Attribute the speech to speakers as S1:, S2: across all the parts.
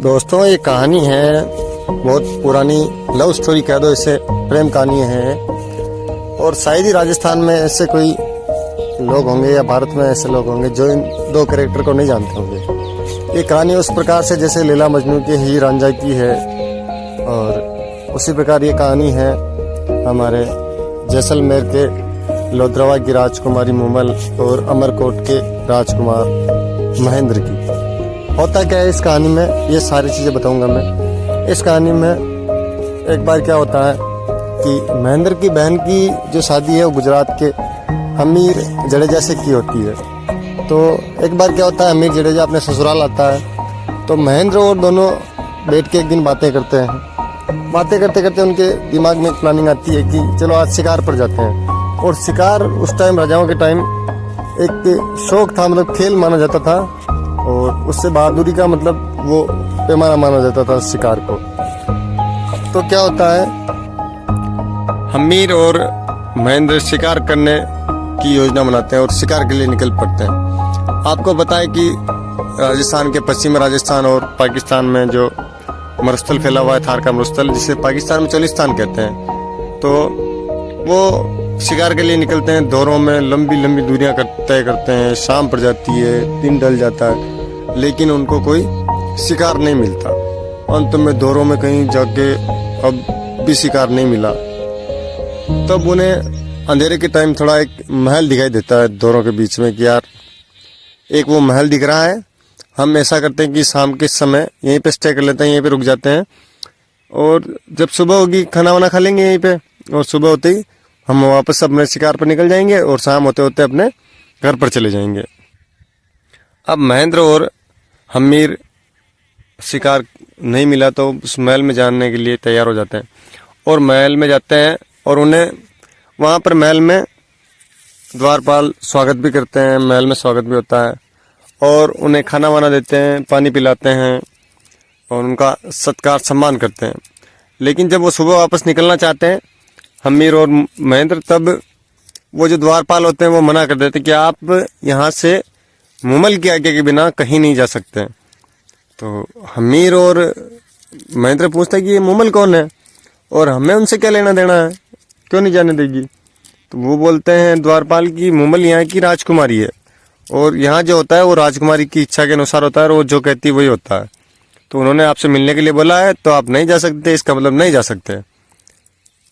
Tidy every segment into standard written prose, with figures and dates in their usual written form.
S1: दोस्तों ये कहानी है बहुत पुरानी, लव स्टोरी कह दो इसे, प्रेम कहानी है। और शायद ही राजस्थान में ऐसे कोई लोग होंगे या भारत में ऐसे लोग होंगे जो इन दो कैरेक्टर को नहीं जानते होंगे। ये कहानी उस प्रकार से जैसे लैला मजनू की हीर रांझा की है, और उसी प्रकार ये कहानी है हमारे जैसलमेर के लोधरवा की राजकुमारी मुमल और अमरकोट के राजकुमार महेंद्र की। होता क्या है इस कहानी में, ये सारी चीज़ें बताऊंगा मैं। इस कहानी में एक बार क्या होता है कि महेंद्र की बहन की जो शादी है वो गुजरात के हमीर जडेजा से की होती है। तो एक बार क्या होता है, हमीर जडेजा अपने ससुराल आता है, तो महेंद्र और दोनों बैठ के एक दिन बातें करते हैं। बातें करते करते उनके दिमाग में एक प्लानिंग आती है कि चलो आज शिकार पर जाते हैं। और शिकार उस टाइम, राजाओं के टाइम, एक शौक था, मतलब खेल माना जाता था, और उससे बहादुरी का मतलब वो पैमाना माना जाता था शिकार को। तो क्या होता है, हमीर और महेंद्र शिकार करने की योजना बनाते हैं और शिकार के लिए निकल पड़ते हैं। आपको पता है कि राजस्थान के पश्चिम राजस्थान और पाकिस्तान में जो मरुस्थल फैला हुआ है, थार का मरुस्थल, जिसे पाकिस्तान में चोलिस्तान कहते हैं, तो वो शिकार के लिए निकलते हैं। दौरों में लंबी लंबी दूरियां तय करते हैं। शाम पड़ जाती है, दिन ढल जाता है, लेकिन उनको कोई शिकार नहीं मिलता। अंत में दौरों में कहीं जाके अब भी शिकार नहीं मिला। तब उन्हें अंधेरे के टाइम थोड़ा एक महल दिखाई देता है दौरों के बीच में कि यार एक वो महल दिख रहा है, हम ऐसा करते हैं कि शाम के समय यहीं पे स्टे कर लेते हैं, यहीं पे रुक जाते हैं, और जब सुबह होगी खाना वाना खा लेंगे यहीं पे, और सुबह होते ही हम वापस अपने शिकार पर निकल जाएंगे और शाम होते होते अपने घर पर चले जाएंगे। अब महेंद्र और हमीर शिकार नहीं मिला तो उस महल में जाने के लिए तैयार हो जाते हैं, और महल में जाते हैं, और उन्हें वहाँ पर महल में द्वारपाल स्वागत भी करते हैं, महल में स्वागत भी होता है, और उन्हें खाना वाना देते हैं, पानी पिलाते हैं, और उनका सत्कार सम्मान करते हैं। लेकिन जब वो सुबह वापस निकलना चाहते हैं हमीर और महेंद्र, तब वो जो द्वारपाल होते हैं वो मना कर देते कि आप यहाँ से मुमल की आज्ञा के बिना कहीं नहीं जा सकते। तो हमीर और महेंद्र पूछता है कि ये मुमल कौन है और हमें उनसे क्या लेना देना है, क्यों नहीं जाने देगी। तो वो बोलते हैं द्वारपाल की मुमल यहाँ की राजकुमारी है, और यहाँ जो होता है वो राजकुमारी की इच्छा के अनुसार होता है, और वो जो कहती है वही होता है। तो उन्होंने आपसे मिलने के लिए बोला है, तो आप नहीं जा सकते, इसका मतलब नहीं जा सकते।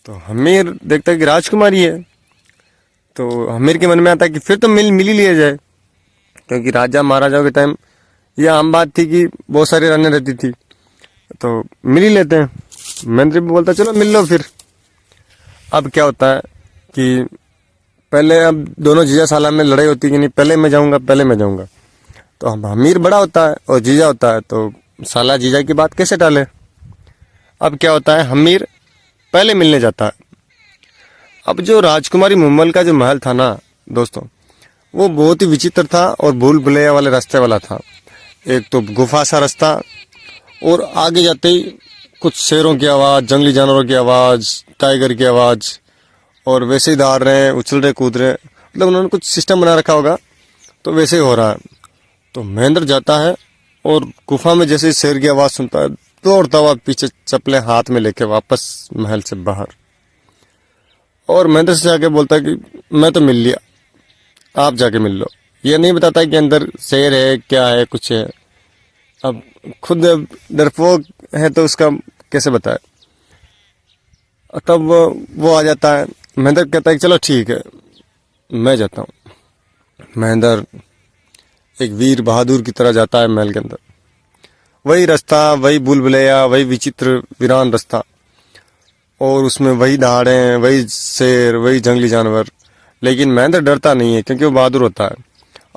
S1: तो हमीर देखता है कि राजकुमारी है, तो हमीर के मन में आता है कि फिर तो मिल ही लिया जाए, क्योंकि राजा महाराजाओं के टाइम यह आम बात थी कि बहुत सारी रानियां रहती थी, तो मिल ही लेते हैं। महेंद्र भी बोलता चलो मिल लो फिर। अब क्या होता है कि पहले अब दोनों जीजा साला में लड़ाई होती है कि नहीं पहले मैं जाऊंगा, पहले मैं जाऊंगा। तो हमीर बड़ा होता है और जीजा होता है, तो साला जीजा की बात कैसे टाले। अब क्या होता है, हमीर पहले मिलने जाता है। अब जो राजकुमारी मुमल का जो महल था ना दोस्तों, वो बहुत ही विचित्र था और भूल भुलैया वाले रास्ते वाला था। एक तो गुफा सा रास्ता, और आगे जाते ही कुछ शेरों की आवाज़, जंगली जानवरों की आवाज़, टाइगर की आवाज़, और वैसे ही दौड़ रहे हैं, उछल रहे, कूद रहे, मतलब उन्होंने कुछ सिस्टम बना रखा होगा, तो वैसे ही हो रहा है। तो महेंद्र जाता है और गुफा में जैसे ही शेर की आवाज़ सुनता है, दौड़ता हुआ पीछे चप्पलें हाथ में लेके वापस महल से बाहर, और महेंद्र से जाके बोलता है कि मैं तो मिल लिया, आप जाके मिल लो। ये नहीं बताता कि अंदर शेर है, क्या है, कुछ है। अब खुद डरपोक है तो उसका कैसे बताए। तब वो आ जाता है। महेंद्र कहता है कि चलो ठीक है मैं जाता हूँ। महेंद्र एक वीर बहादुर की तरह जाता है महल के अंदर। वही रास्ता, वही भूल भुलैया, वही विचित्र वीरान रास्ता, और उसमें वही दहाड़े, वही शेर, वही जंगली जानवर। लेकिन महेंद्र डरता नहीं है क्योंकि वो बहादुर होता है।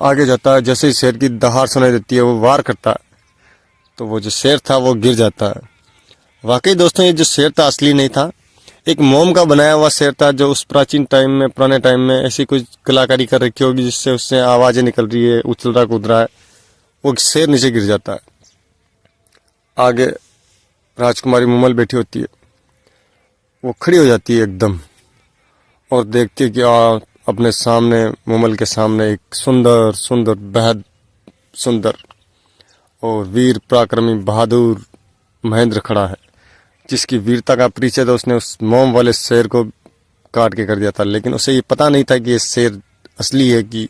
S1: आगे जाता है, जैसे ही शेर की दहाड़ सुनाई देती है वो वार करता है, तो वो जो शेर था वो गिर जाता है। वाकई दोस्तों ये जो शेर था असली नहीं था, एक मोम का बनाया हुआ शेर था, जो उस प्राचीन टाइम में, पुराने टाइम में ऐसी कुछ कलाकारी कर रखी होगी जिससे उससे आवाज़ें निकल रही है, उछल रहा कूद रहा है, वो शेर नीचे गिर जाता है। आगे राजकुमारी मुमल बैठी होती है, वो खड़ी हो जाती है एकदम, और देखती है कि अपने सामने, मुमल के सामने एक सुंदर सुंदर, बेहद सुंदर और वीर पराक्रमी बहादुर महेंद्र खड़ा है, जिसकी वीरता का परिचय तो उसने उस मोम वाले शेर को काट के कर दिया था। लेकिन उसे ये पता नहीं था कि ये शेर असली है कि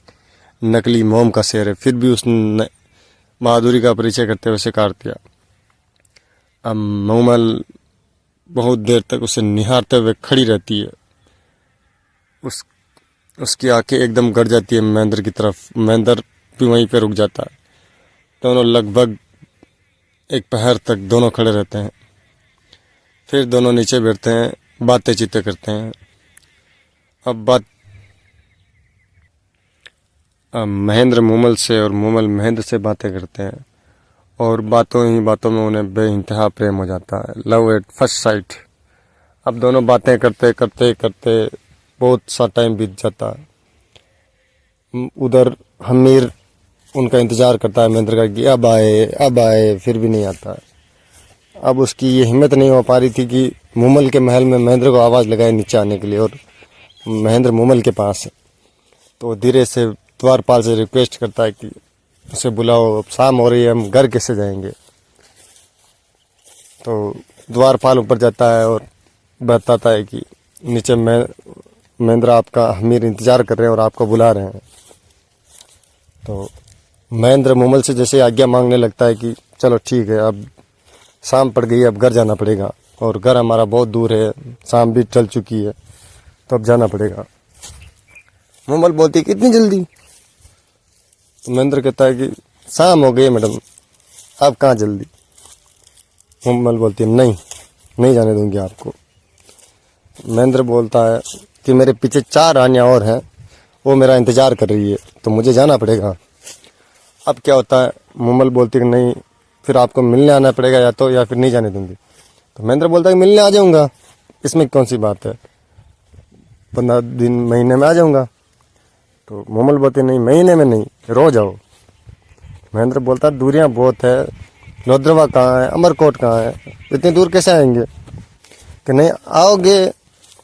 S1: नकली मोम का शेर है। फिर भी उसने बहादुरी का परिचय करते हुए उसे काट दिया। अब मोमल बहुत देर तक उसे निहारते हुए खड़ी रहती है। उसकी आंखें एकदम गड़ जाती है महेंद्र की तरफ। महेंद्र भी वहीं पे रुक जाता है। दोनों लगभग एक पहर तक दोनों खड़े रहते हैं। फिर दोनों नीचे बैठते हैं, बातें चीतें करते हैं। अब महेंद्र मोमल से और मोमल महेंद्र से बातें करते हैं और बातों ही बातों में उन्हें बेइंतहा प्रेम हो जाता है। Love at first sight. अब दोनों बातें करते करते करते बहुत सा टाइम बीत जाता है। उधर हमीर उनका इंतज़ार करता है महेंद्र का कि अब आए, फिर भी नहीं आता है। अब उसकी ये हिम्मत नहीं हो पा रही थी कि मोमल के महल में महेंद्र को आवाज़ लगाए नीचे आने के लिए, और महेंद्र मोमल के पास है। तो धीरे से द्वारपाल से रिक्वेस्ट करता है कि उसे बुलाओ, अब शाम हो रही है, हम घर कैसे जाएंगे। तो द्वारपाल ऊपर जाता है और बताता है कि नीचे महेंद्र आपका हमीर इंतज़ार कर रहे हैं और आपको बुला रहे हैं। तो महेंद्र मोमल से जैसे आज्ञा मांगने लगता है कि चलो ठीक है, अब शाम पड़ गई, अब घर जाना पड़ेगा और घर हमारा बहुत दूर है, शाम भी चल चुकी है, तो अब जाना पड़ेगा। मोमल बोलती है कितनी जल्दी। तो महेंद्र कहता है कि शाम हो गई मैडम, अब कहाँ जल्दी। मोमल बोलती है नहीं जाने दूंगी आपको। महेंद्र बोलता है कि मेरे पीछे 4 रानियाँ और हैं, वो मेरा इंतज़ार कर रही है, तो मुझे जाना पड़ेगा। अब क्या होता है, मोमल बोलती है कि नहीं, फिर आपको मिलने आना पड़ेगा या फिर नहीं जाने दूंगी। तो महेंद्र बोलता है कि मिलने आ जाऊंगा, इसमें कौन सी बात है, 15 दिन महीने में आ जाऊंगा। तो मोमल बोलते नहीं, महीने में नहीं, रोज आओ। महेंद्र बोलता है दूरियां बहुत है, लोद्रवा कहाँ है, अमरकोट कहाँ है, इतनी दूर कैसे आएंगे। कि नहीं आओगे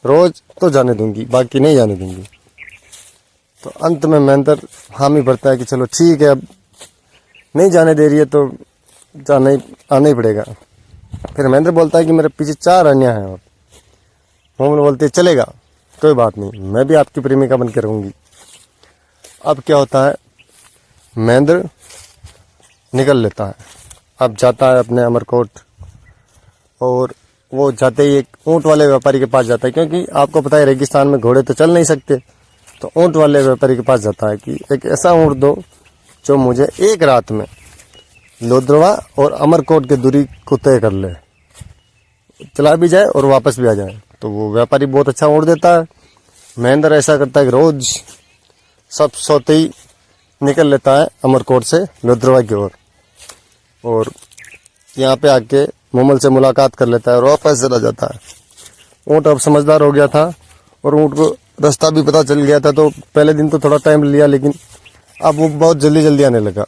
S1: रोज तो जाने दूंगी, बाकी नहीं जाने दूंगी। तो अंत में महेंद्र हामी भरता है कि चलो ठीक है, अब नहीं जाने दे रही है तो आना ही पड़ेगा। फिर महेंद्र बोलता है कि मेरे पीछे 4 रानियाँ हैं। और मोमल बोलते चलेगा, कोई बात नहीं, मैं भी आपकी प्रेमिका बन के रहूँगी। अब क्या होता है, महेंद्र निकल लेता है। अब जाता है अपने अमरकोट, और वो जाते ही एक ऊँट वाले व्यापारी के पास जाता है, क्योंकि आपको पता है रेगिस्तान में घोड़े तो चल नहीं सकते। तो ऊँट वाले व्यापारी के पास जाता है कि एक ऐसा ऊँट दो जो मुझे एक रात में लोद्रवा और अमरकोट की दूरी को तय कर ले, चला भी जाए और वापस भी आ जाए। तो वो व्यापारी बहुत अच्छा ऊँट देता है। महेंद्र ऐसा करता है कि रोज सब सोते ही निकल लेता है अमरकोट से लोद्रवा की ओर, और यहाँ पे आके मोमल से मुलाकात कर लेता है और वापस चला जाता है। ऊँट अब समझदार हो गया था और ऊँट को रास्ता भी पता चल गया था। तो पहले दिन तो थोड़ा टाइम लिया, लेकिन अब वो बहुत जल्दी आने लगा।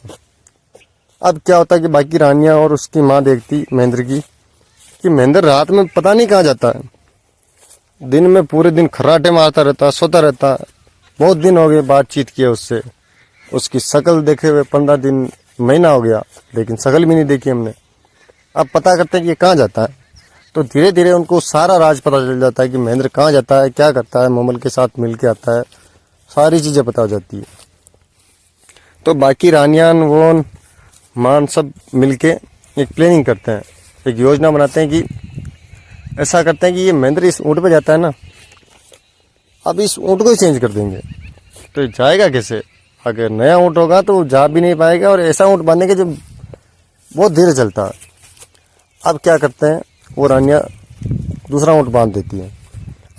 S1: अब क्या होता है कि बाकी रानियां और उसकी माँ देखती महेंद्र की कि महेंद्र रात में पता नहीं कहाँ जाता है, दिन में पूरे दिन खर्राटे मारता रहता, सोता रहता। बहुत दिन हो गए बातचीत किए उससे, उसकी शक्ल देखे हुए 15 दिन महीना हो गया, लेकिन शक्ल भी नहीं देखी हमने। अब पता करते हैं कि ये कहाँ जाता है। तो धीरे धीरे उनको सारा राज पता चल जाता है कि महेंद्र कहाँ जाता है, क्या करता है, मोमल के साथ मिल के आता है, सारी चीज़ें पता हो जाती है। तो बाकी रानियान वो मान सब मिलके एक प्लानिंग करते हैं, एक योजना बनाते हैं कि ऐसा करते हैं कि ये महेंद्र इस ऊँट पे जाता है ना, अब इस ऊँट को ही चेंज कर देंगे। तो ये जाएगा कैसे, अगर नया ऊँट होगा तो जा भी नहीं पाएगा, और ऐसा ऊँट बांधने के जो बहुत धीरे चलता है। अब क्या करते हैं, वो रानियाँ दूसरा ऊँट बांध देती है।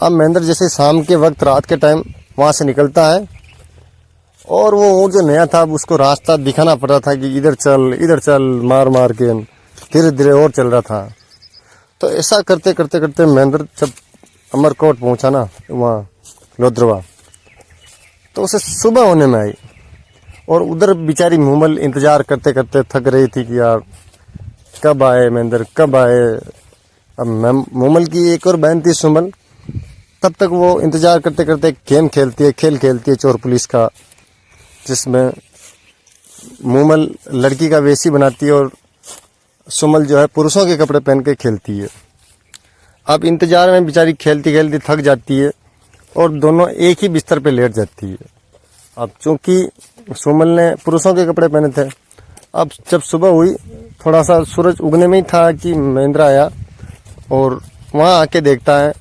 S1: अब महेंद्र जैसे शाम के वक्त, रात के टाइम वहाँ से निकलता है, और वो ऊँट जो नया था उसको रास्ता दिखाना पड़ रहा था कि इधर चल, मार के धीरे धीरे और चल रहा था। तो ऐसा करते करते करते महेंद्र जब अमरकोट पहुंचा ना, वहाँ लोद्रवा, तो उसे सुबह होने में आई, और उधर बेचारी मोमल इंतजार करते करते थक रही थी कि यार कब आए महेंद्र, कब आए। अब मोमल की एक और बहन थी सुमन, तब तक वो इंतजार करते करते गेम खेलती है, खेल खेलती है चोर पुलिस का, जिसमें मूमल लड़की का वेशी बनाती है और सुमल जो है पुरुषों के कपड़े पहन के खेलती है। अब इंतजार में बेचारी खेलती खेलती थक जाती है और दोनों एक ही बिस्तर पे लेट जाती है। अब चूंकि सुमल ने पुरुषों के कपड़े पहने थे, अब जब सुबह हुई थोड़ा सा सूरज उगने में ही था कि महेंद्र आया और वहाँ आके देखता है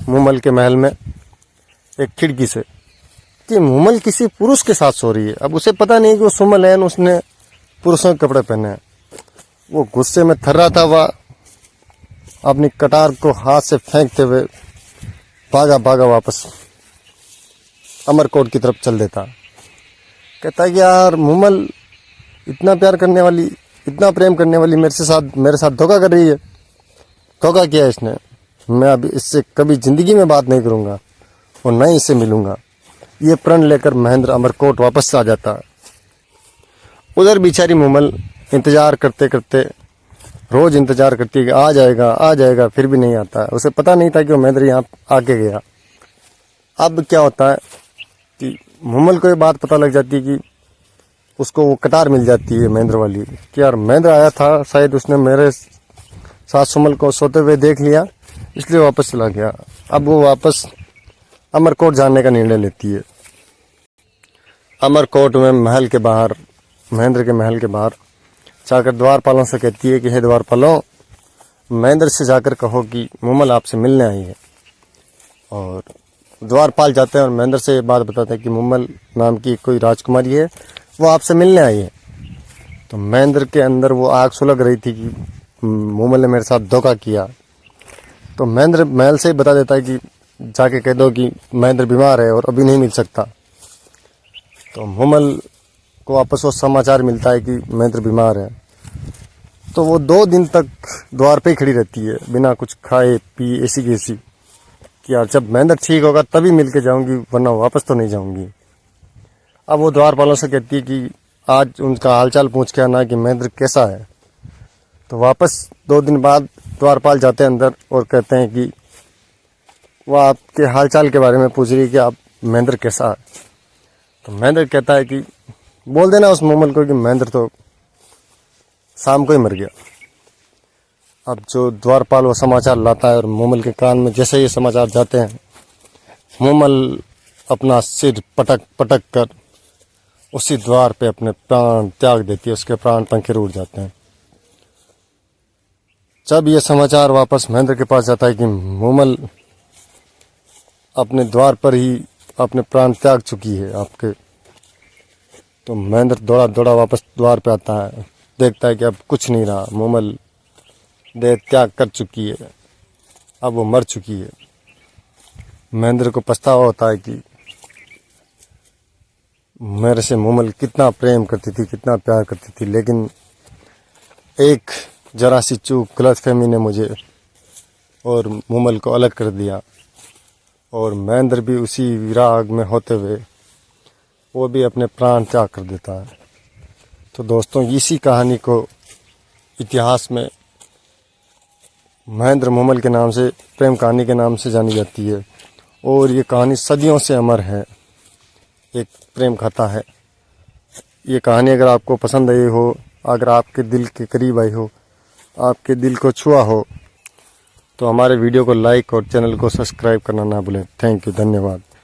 S1: मूमल के महल में एक खिड़की से कि मूमल किसी पुरुष के साथ सो रही है। अब उसे पता नहीं कि वो सुमल है, उसने पुरुषों के कपड़े पहने हैं। वो गुस्से में थर्रा था, वह अपनी कटार को हाथ से फेंकते हुए भागा वापस अमरकोट की तरफ चल देता। कहता है कि यार मूमल इतना प्यार करने वाली, इतना प्रेम करने वाली मेरे साथ धोखा कर रही है। धोखा किया इसने, मैं अभी इससे कभी जिंदगी में बात नहीं करूंगा और न ही इससे मिलूंगा। ये प्रण लेकर महेंद्र अमरकोट वापस आ जाता है। उधर बेचारी मूमल इंतजार करते करते रोज इंतजार करती है कि आ जाएगा, फिर भी नहीं आता है। उसे पता नहीं था कि वो महेंद्र यहाँ आके गया। अब क्या होता है कि मूमल को ये बात पता लग जाती है कि उसको वो कटार मिल जाती है महेंद्र वाली कि यार महेंद्र आया था, शायद उसने मेरे साथ सुमल को सोते हुए देख लिया, इसलिए वापस चला गया। अब वो वापस अमरकोट जाने का निर्णय लेती है। अमरकोट में महल के बाहर, महेंद्र के महल के बाहर जाकर द्वारपालों से कहती है कि हे द्वारपालों, महेंद्र से जाकर कहो कि मूमल आपसे मिलने आई है। और द्वारपाल जाते हैं और महेंद्र से ये बात बताते हैं कि मूमल नाम की कोई राजकुमारी है, वो आपसे मिलने आई है। तो महेंद्र के अंदर वो आग सुलग रही थी कि मूमल ने मेरे साथ धोखा किया। तो महेंद्र महल से ही बता देता है कि जाके कह दो कि महेंद्र बीमार है और अभी नहीं मिल सकता। तो मूमल को वापस वो समाचार मिलता है कि महेंद्र बीमार है। तो वो 2 दिन तक द्वार पे ही खड़ी रहती है बिना कुछ खाए पिए, ऐसी की ऐसी कि यार जब महेंद्र ठीक होगा तभी मिल के जाऊँगी, वरना वापस तो नहीं जाऊँगी। अब वो द्वारपालों से कहती है कि आज उनका हालचाल पूछ के आना कि महेंद्र कैसा है। तो वापस 2 दिन बाद द्वारपाल जाते हैं अंदर और कहते हैं कि वह आपके हालचाल के बारे में पूछ रही है कि आप महेंद्र कैसा है। तो महेंद्र कहता है कि बोल देना उस मूमल को कि महेंद्र तो शाम को ही मर गया। अब जो द्वारपाल वो समाचार लाता है और मूमल के कान में जैसे ये समाचार जाते हैं, मूमल अपना सिर पटक पटक कर उसी द्वार पे अपने प्राण त्याग देती है। उसके प्राण पंखे उड़ जाते हैं। जब ये समाचार वापस महेंद्र के पास जाता है कि मूमल अपने द्वार पर ही अपने प्राण त्याग चुकी है आपके, तो महेंद्र दौड़ा दौड़ा वापस द्वार पे आता है। देखता है कि अब कुछ नहीं रहा, मूमल देह त्याग कर चुकी है, अब वो मर चुकी है। महेंद्र को पछतावा होता है कि मेरे से मूमल कितना प्रेम करती थी, कितना प्यार करती थी, लेकिन एक जरा सी चूक, गलतफहमी ने मुझे और मूमल को अलग कर दिया। और महेंद्र भी उसी विराग में होते हुए वो भी अपने प्राण त्याग कर देता है। तो दोस्तों, इसी कहानी को इतिहास में महेंद्र मूमल के नाम से, प्रेम कहानी के नाम से जानी जाती है। और ये कहानी सदियों से अमर है, एक प्रेम कथा है। ये कहानी अगर आपको पसंद आई हो, अगर आपके दिल के करीब आई हो, आपके दिल को छुआ हो, तो हमारे वीडियो को लाइक और चैनल को सब्सक्राइब करना ना भूलें। थैंक यू, धन्यवाद।